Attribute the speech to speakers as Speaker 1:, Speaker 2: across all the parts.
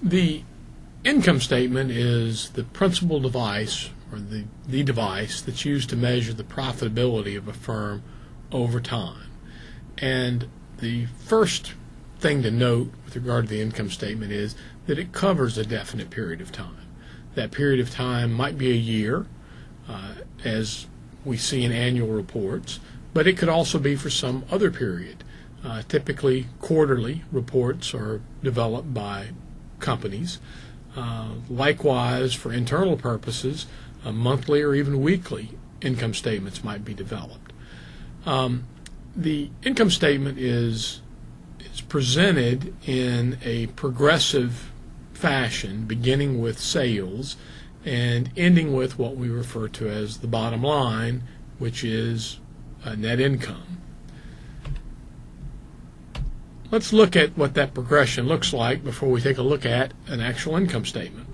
Speaker 1: The income statement is the principal device, or the device that's used to measure the profitability of a firm over time. And the first thing to note with regard to the income statement is that it covers a definite period of time. That period of time might be a year, as we see in annual reports, but it could also be for some other period. Typically, quarterly reports are developed by companies. Likewise, for internal purposes, monthly or even weekly income statements might be developed. The income statement is presented in a progressive fashion, beginning with sales and ending with what we refer to as the bottom line, which is net income. Let's look at what that progression looks like before we take a look at an actual income statement.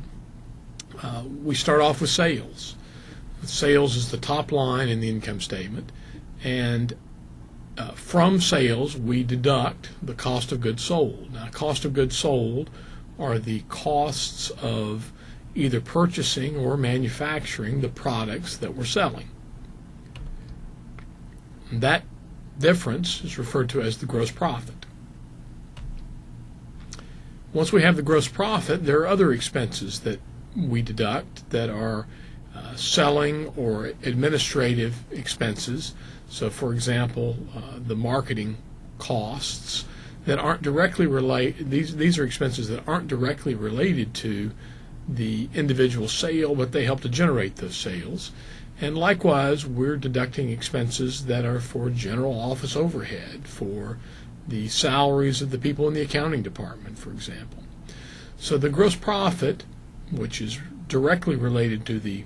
Speaker 1: We start off with sales. Sales is the top line in the income statement, and from sales we deduct the cost of goods sold. Now, cost of goods sold are the costs of either purchasing or manufacturing the products that we're selling. That difference is referred to as the gross profit. Once we have the gross profit, there are other expenses that we deduct that are selling or administrative expenses. So, for example, the marketing costs that aren't directly related. These are expenses that aren't directly related to the individual sale, but they help to generate those sales. And likewise, we're deducting expenses that are for general office overhead, for the salaries of the people in the accounting department, for example. So the gross profit, which is directly related to the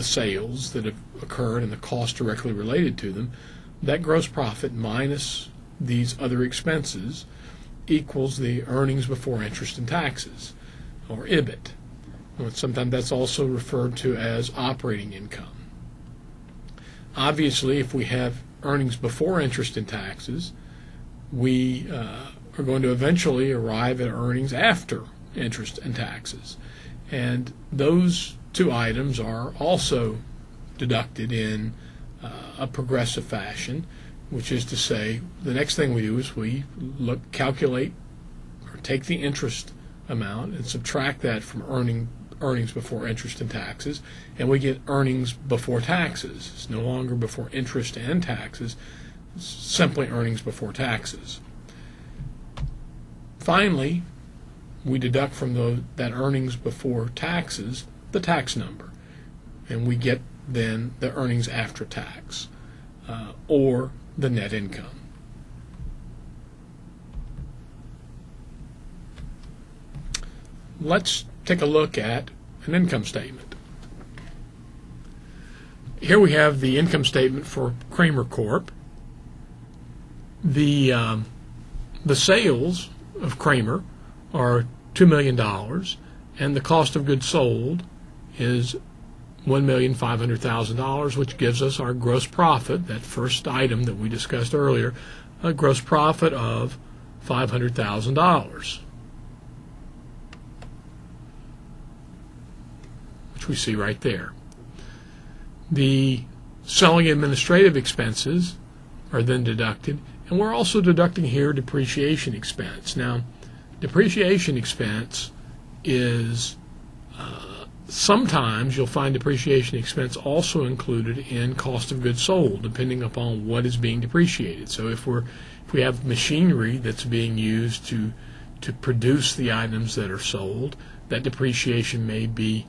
Speaker 1: sales that have occurred and the cost directly related to them, that gross profit minus these other expenses equals the earnings before interest and taxes, or EBIT. Sometimes that's also referred to as operating income. Obviously, if we have earnings before interest and taxes, we are going to eventually arrive at earnings after interest and taxes. And those two items are also deducted in a progressive fashion, which is to say, the next thing we do is we calculate or take the interest amount and subtract that from earnings before interest and taxes, and we get earnings before taxes. It's no longer before interest and taxes, it's simply earnings before taxes. Finally, we deduct from that earnings before taxes the tax number, and we get then the earnings after tax, or the net income. Let's take a look at an income statement. Here we have the income statement for Kramer Corp. The sales of Kramer are $2 million, and the cost of goods sold is $1,500,000, which gives us our gross profit, that first item that we discussed earlier, a gross profit of $500,000, which we see right there. The selling administrative expenses are then deducted, and we're also deducting here depreciation expense. Now, depreciation expense is sometimes you'll find depreciation expense also included in cost of goods sold, depending upon what is being depreciated. So if we have machinery that's being used to produce the items that are sold, that depreciation may be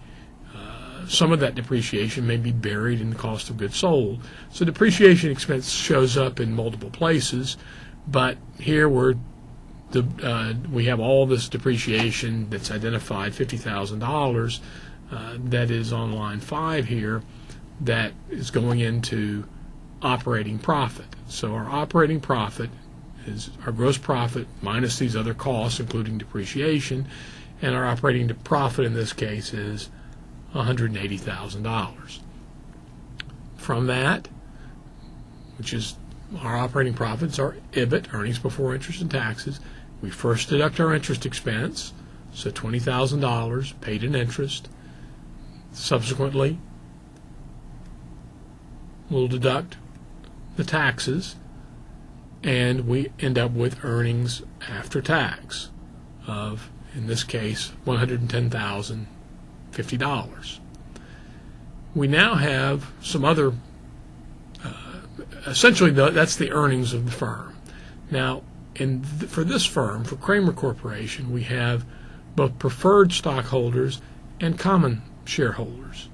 Speaker 1: some of that depreciation may be buried in the cost of goods sold. So depreciation expense shows up in multiple places, but here we have all this depreciation that's identified, $50,000, that is on line 5 here, that is going into operating profit. So our operating profit is our gross profit minus these other costs, including depreciation, and our operating profit in this case is $180,000. From that, which is our operating profits, our EBIT, earnings before interest and taxes, we first deduct our interest expense, so $20,000 paid in interest. Subsequently, we'll deduct the taxes, and we end up with earnings after tax of, in this case, $110,050. We now have some other, essentially that's the earnings of the firm. Now, for this firm, for Kramer Corporation, we have both preferred stockholders and common shareholders.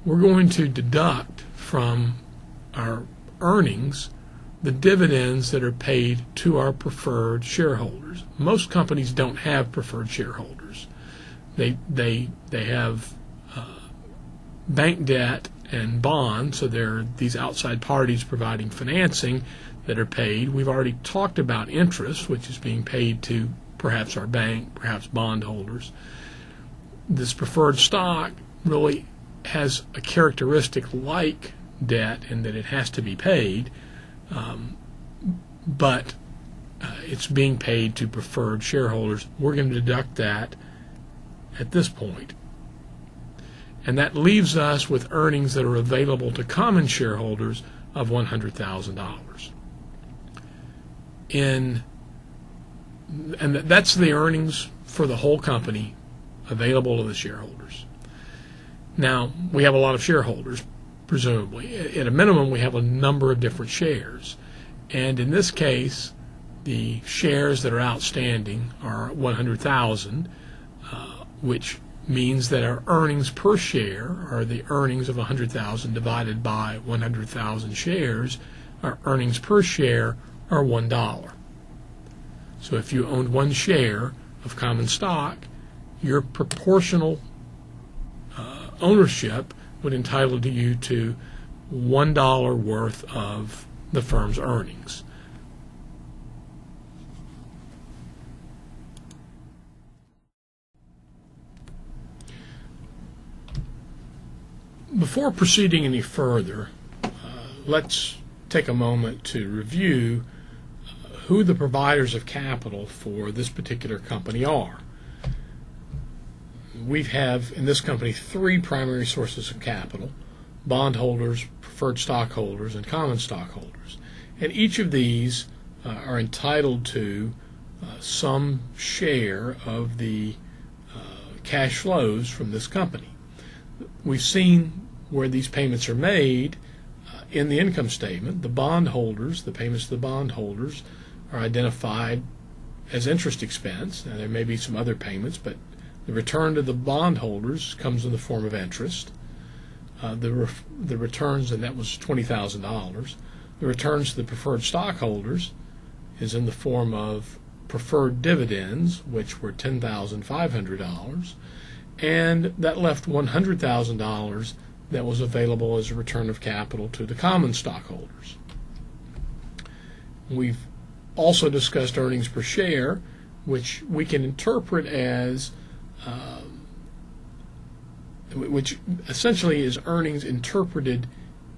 Speaker 1: We're going to deduct from our earnings the dividends that are paid to our preferred shareholders. Most companies don't have preferred shareholders. They have bank debt and bonds, so there are these outside parties providing financing that are paid. We've already talked about interest, which is being paid to perhaps our bank, perhaps bondholders. This preferred stock really has a characteristic like debt in that it has to be paid, but it's being paid to preferred shareholders. We're going to deduct that at this point. And that leaves us with earnings that are available to common shareholders of $100,000. And that's the earnings for the whole company available to the shareholders. Now, we have a lot of shareholders, presumably. At a minimum, we have a number of different shares. And in this case, the shares that are outstanding are 100,000, which means that our earnings per share are the earnings of 100,000 divided by 100,000 shares. Our earnings per share are $1. So if you owned one share of common stock, your proportional ownership would entitle you to $1 worth of the firm's earnings. Before proceeding any further, let's take a moment to review who the providers of capital for this particular company are. We have, in this company, three primary sources of capital: bondholders, preferred stockholders, and common stockholders. And each of these are entitled to some share of the cash flows from this company. We've seen where these payments are made in the income statement. The bondholders, the payments to the bondholders, are identified as interest expense. Now, there may be some other payments, but the return to the bondholders comes in the form of interest. The returns, and that was $20,000. The returns to the preferred stockholders is in the form of preferred dividends, which were $10,500, and that left $100,000 that was available as a return of capital to the common stockholders. We've also discussed earnings per share, which we can interpret as which essentially is earnings interpreted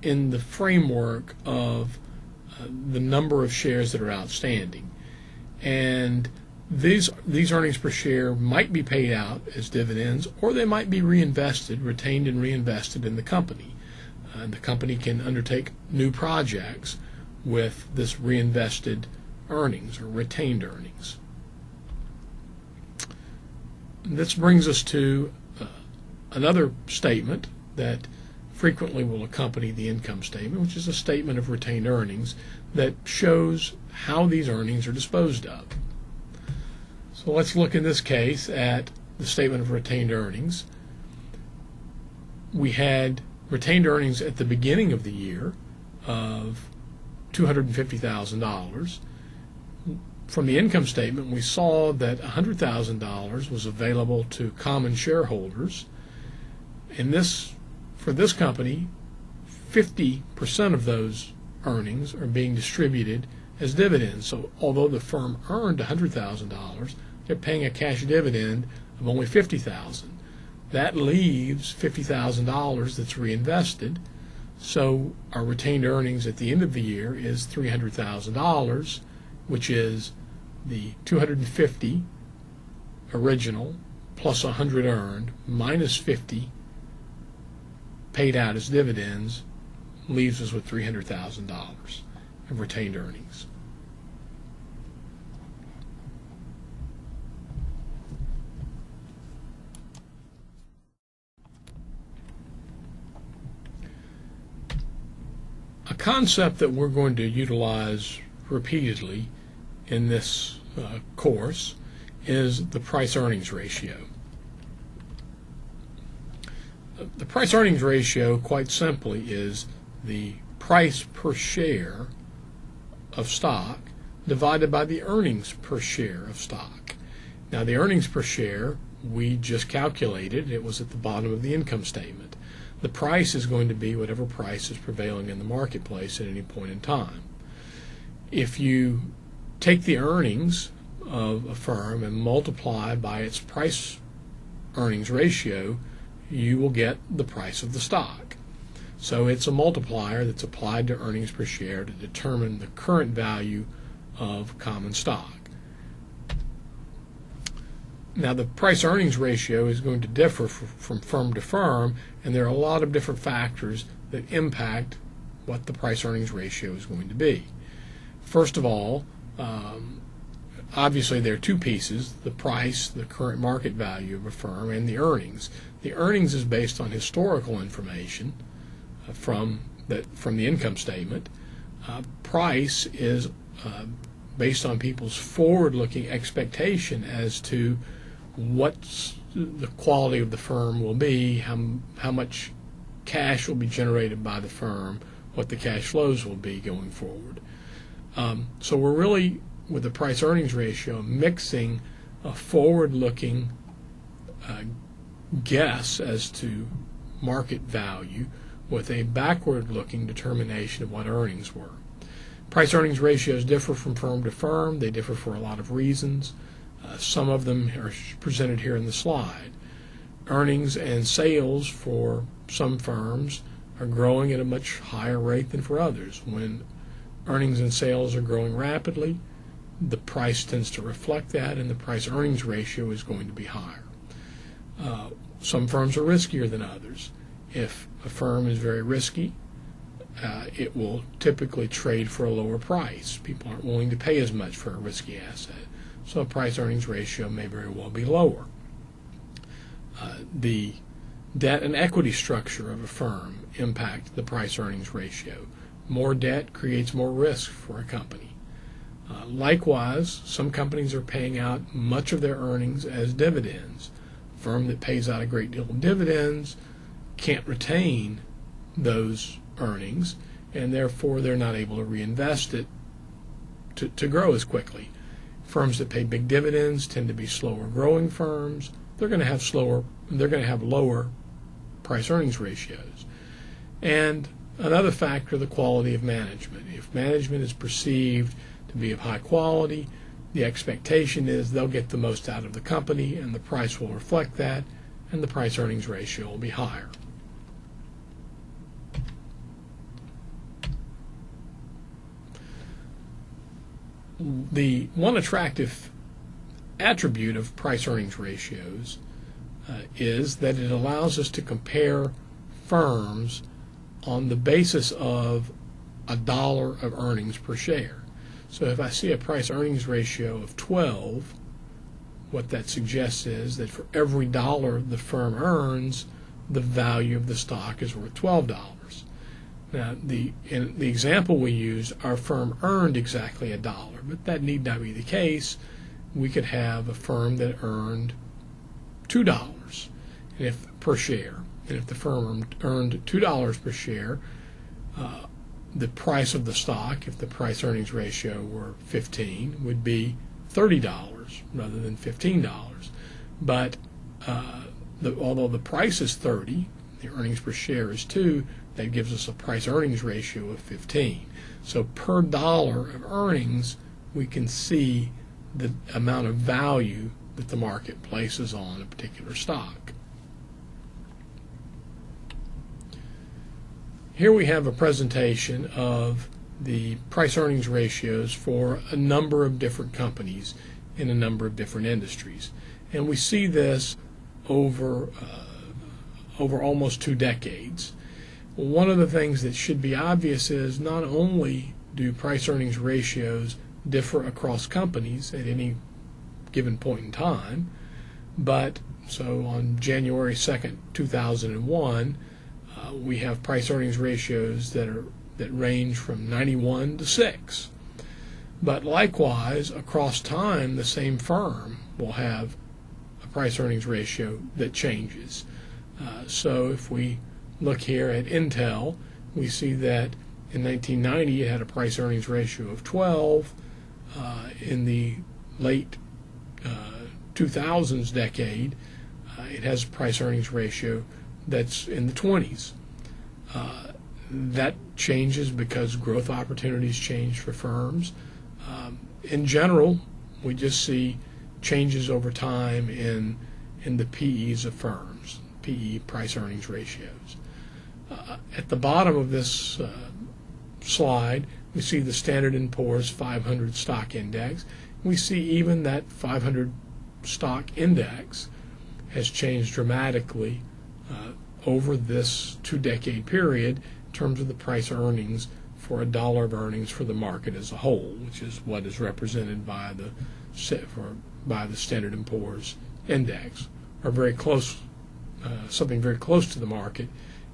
Speaker 1: in the framework of the number of shares that are outstanding. And these earnings per share might be paid out as dividends, or they might be reinvested, retained and reinvested in the company. And the company can undertake new projects with this reinvested earnings or retained earnings. This brings us to another statement that frequently will accompany the income statement, which is a statement of retained earnings that shows how these earnings are disposed of. So let's look in this case at the statement of retained earnings. We had retained earnings at the beginning of the year of $250,000. From the income statement, we saw that $100,000 was available to common shareholders. For this company, 50% of those earnings are being distributed as dividends. So although the firm earned $100,000, they're paying a cash dividend of only $50,000. That leaves $50,000 that's reinvested. So our retained earnings at the end of the year is $300,000, which is the 250 original plus 100 earned minus 50 paid out as dividends leaves us with $300,000 of retained earnings. A concept that we're going to utilize repeatedly in this course is the price-earnings ratio. The price-earnings ratio, quite simply, is the price per share of stock divided by the earnings per share of stock. Now, the earnings per share, we just calculated. It was at the bottom of the income statement. The price is going to be whatever price is prevailing in the marketplace at any point in time. If you take the earnings of a firm and multiply by its price earnings ratio, you will get the price of the stock. So it's a multiplier that's applied to earnings per share to determine the current value of common stock. Now, the price-earnings ratio is going to differ from firm to firm, and there are a lot of different factors that impact what the price-earnings ratio is going to be. First of all, obviously there are two pieces: the price, the current market value of a firm, and the earnings. The earnings is based on historical information from the income statement. Price is based on people's forward-looking expectation as to what the quality of the firm will be, how much cash will be generated by the firm, what the cash flows will be going forward. So we're really, with the price-earnings ratio, mixing a forward-looking guess as to market value with a backward-looking determination of what earnings were. Price-earnings ratios differ from firm to firm. They differ for a lot of reasons. Some of them are presented here in the slide. Earnings and sales for some firms are growing at a much higher rate than for others. When earnings and sales are growing rapidly, the price tends to reflect that, and the price-earnings ratio is going to be higher. Some firms are riskier than others. If a firm is very risky, it will typically trade for a lower price. People aren't willing to pay as much for a risky asset, so a price-earnings ratio may very well be lower. The debt and equity structure of a firm impact the price-earnings ratio. More debt creates more risk for a company. Likewise, some companies are paying out much of their earnings as dividends. A firm that pays out a great deal of dividends can't retain those earnings, and therefore they're not able to reinvest it to grow as quickly. Firms that pay big dividends tend to be slower growing firms. They're going to have lower price-earnings ratios. And another factor, the quality of management. If management is perceived to be of high quality, the expectation is they'll get the most out of the company, and the price will reflect that, and the price-earnings ratio will be higher. The one attractive attribute of price-earnings ratios is that it allows us to compare firms on the basis of $1 of earnings per share. So if I see a price-earnings ratio of 12, what that suggests is that for every dollar the firm earns, the value of the stock is worth $12. Now, in the example we used, our firm earned exactly $1, but that need not be the case. We could have a firm that earned $2 per share, and if the firm earned $2 per share, the price of the stock, if the price-earnings ratio were 15, would be $30 rather than $15. But although the price is 30, the earnings per share is 2, that gives us a price-earnings ratio of 15. So per dollar of earnings, we can see the amount of value that the market places on a particular stock. Here we have a presentation of the price earnings ratios for a number of different companies in a number of different industries. And we see this over almost 2 decades. One of the things that should be obvious is not only do price earnings ratios differ across companies at any given point in time, but so on January 2nd, 2001, we have price earnings ratios that range from 91 to 6. But likewise, across time, the same firm will have a price earnings ratio that changes. So if we look here at Intel, we see that in 1990 it had a price earnings ratio of 12. In the late 2000s decade, it has a price earnings ratio that's in the 20s. That changes because growth opportunities change for firms. In general, we just see changes over time in the PEs of firms, PE, price earnings ratios. At the bottom of this slide, we see the Standard & Poor's 500 stock index. We see even that 500 stock index has changed dramatically over this 2-decade period in terms of the price earnings for $1 of earnings for the market as a whole, which is what is represented by the Standard & Poor's index, or very close, something very close to the market,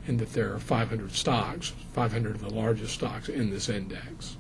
Speaker 1: in that there are 500 stocks, 500 of the largest stocks in this index.